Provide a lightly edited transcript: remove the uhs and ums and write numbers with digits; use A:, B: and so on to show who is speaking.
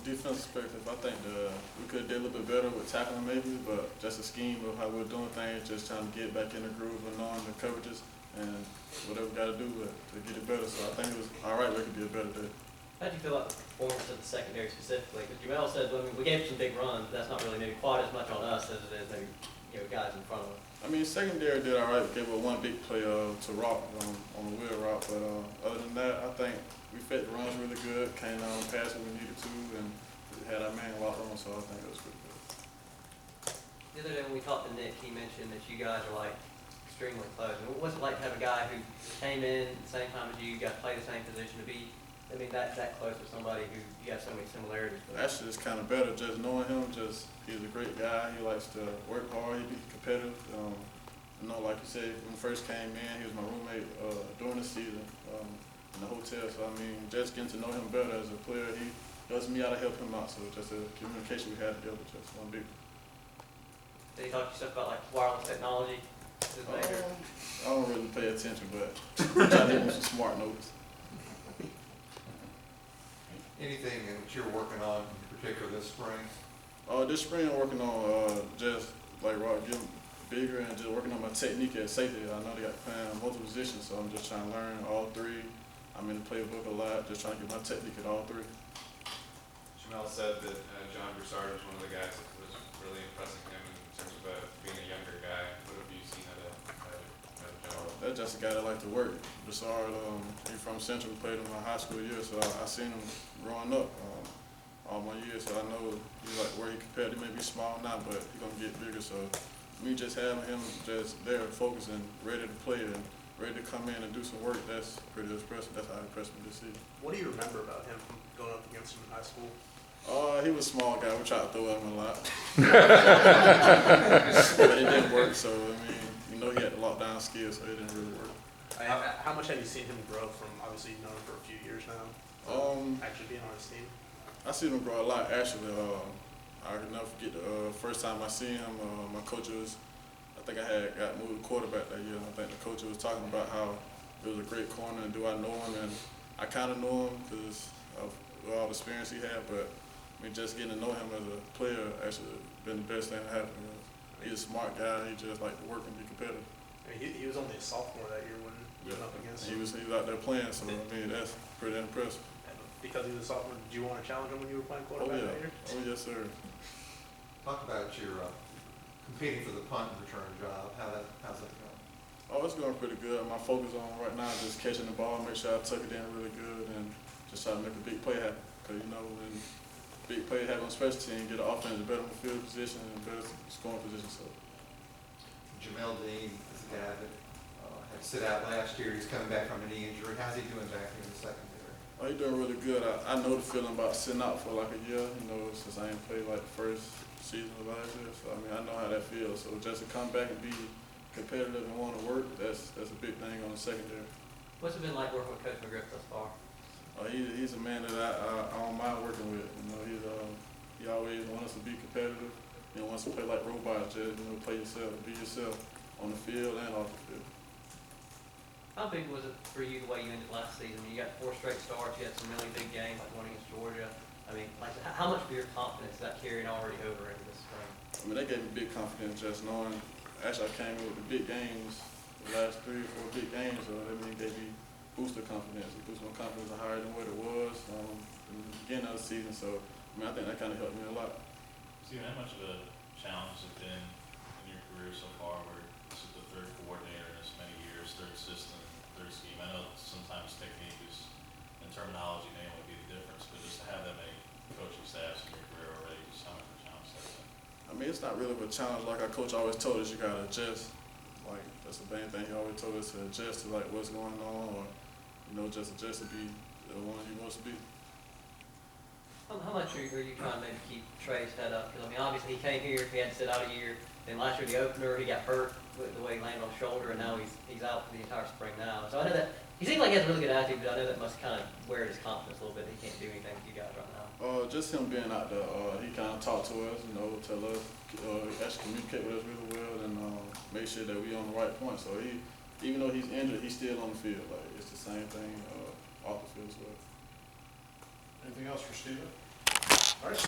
A: defense perspective, I think we could have did a little bit better with tackling maybe, but just a scheme of how we're doing things, just trying to get back in the groove and knowing the coverages and whatever we got to do to get it better. So I think it was all right. We could be a better day.
B: How do you feel about the performance of the secondary specifically? Because Jamel said, I mean, we gave some big runs, but that's not really maybe quite as much on us as it is maybe guys in front of us.
A: I mean, secondary did all right. We gave up one big play to Rock on the wheel route, but other than that, I think we fed the runs really good, came down and passed when we needed to, and had our man locked on, so I think it was pretty good.
B: The other day when we talked to Nick, he mentioned that you guys are like extremely close. I mean, what's it like to have a guy who came in at the same time as you, got to play the same position, to be, I mean, that close with somebody who you have so many similarities with?
A: Actually, it's kind of better just knowing him. He's a great guy. He likes to work hard. He be competitive. Like you said, when he first came in, he was my roommate during the season in the hotel. So I mean, just getting to know him better as a player, he helps me out to help him out. So just the communication we had together, just one big.
B: Did he talk to you stuff about like wireless technology?
A: I don't really pay attention, but I try to give him some smart notes.
C: Anything that you're working on in particular this spring?
A: This spring I'm working on just like Rock, getting bigger and just working on my technique at safety. I know they got playing multiple positions, so I'm just trying to learn all three. I'm in the playbook a lot, just trying to get my technique at all three.
D: Jamel said that John Broussard was one of the guys that was really impressing him in terms of being a younger guy. What have you seen out of John?
A: That's just a guy that likes to work. Broussard, he's from Central, played in my high school years, so I seen him growing up all my years, so I know he's like where he compared. He may be small now, but he's going to get bigger, so me just having him just there, focused and ready to play and ready to come in and do some work, that's pretty impressive. That's how impressed me this season.
E: What do you remember about him from going up against him in high school?
A: He was a small guy. We tried to throw at him a lot. But it didn't work, so I mean, he had the lockdown skills, so it didn't really work.
E: How much have you seen him grow from, obviously you've known him for a few years now, actually being on his team?
A: I seen him grow a lot, actually. I can never forget the first time I seen him, my coach was, I think I had got moved to quarterback that year, and I think the coach was talking about how it was a great corner, and do I know him? And I kind of know him because of all the experience he had, but I mean, just getting to know him as a player actually been the best thing that happened. He's a smart guy. He just like to work and be competitive.
E: I mean, he was only a sophomore that year when you went up against him.
A: He was out there playing, so I mean, that's pretty impressive.
E: And because he was a sophomore, did you want to challenge him when you were playing quarterback that year?
A: Oh, yes, sir.
C: Talk about your competing for the punt return job. How's that going?
A: Oh, it's going pretty good. My focus on right now is just catching the ball, make sure I tuck it in really good, and just try to make a big play happen. Because, when big play happen on special team, get the offense better on the field position and better scoring position. So.
C: Jamel Dean is a guy that had sit out last year. He's coming back from a knee injury. How's he doing back in the secondary?
A: Oh, he's doing really good. I know the feeling about sitting out for like a year, since I ain't played like the first season of last year. So, I mean, I know how that feels. So just to come back and be competitive and want to work, that's a big thing on the secondary.
B: What's it been like working with Coach McGriff thus far?
A: He's a man that I don't mind working with. He always wants us to be competitive. He wants to play like robots, just play yourself, be yourself on the field and off the field.
B: How big was it for you the way you ended last season? You got 4 straight starts. You had some really big games, like one against Georgia. I mean, like how much of your confidence is that carrying already over into this spring?
A: I mean, they gave me big confidence just knowing. Actually, I came in with the big games, the last 3 or 4 big games, so that means they gave me boosted confidence. It boosted my confidence higher than what it was in the beginning of the season. So, I mean, I think that kind of helped me a lot.
F: Steven, how much of a challenge has it been in your career so far where this is the 3rd coordinator in this many years, 3rd system, 3rd scheme? I know sometimes technique is, and terminology may only be the difference, but just to have that many coaching staffs in your career already, just how much of a challenge that's been?
A: I mean, it's not really a challenge. Like our coach always told us, you got to adjust. Like, that's the main thing he always told us, to adjust to like what's going on, or, just adjust to be the one you want to be.
B: How much are you trying to maybe keep Trey's head up? Because, I mean, obviously he came here, he had to sit out a year. Then last year, the opener, he got hurt with the way he landed on the shoulder, and now he's out for the entire spring now. So I know that he seems like he has a really good attitude, but I know that must kind of wear his confidence a little bit. He can't do anything with you guys right now.
A: Just him being out there, he kind of talked to us, tell us, actually communicate with us really well, and make sure that we on the right point. So even though he's injured, he's still on the field. Like, it's the same thing off the field as well.
G: Anything else for Steven? All right.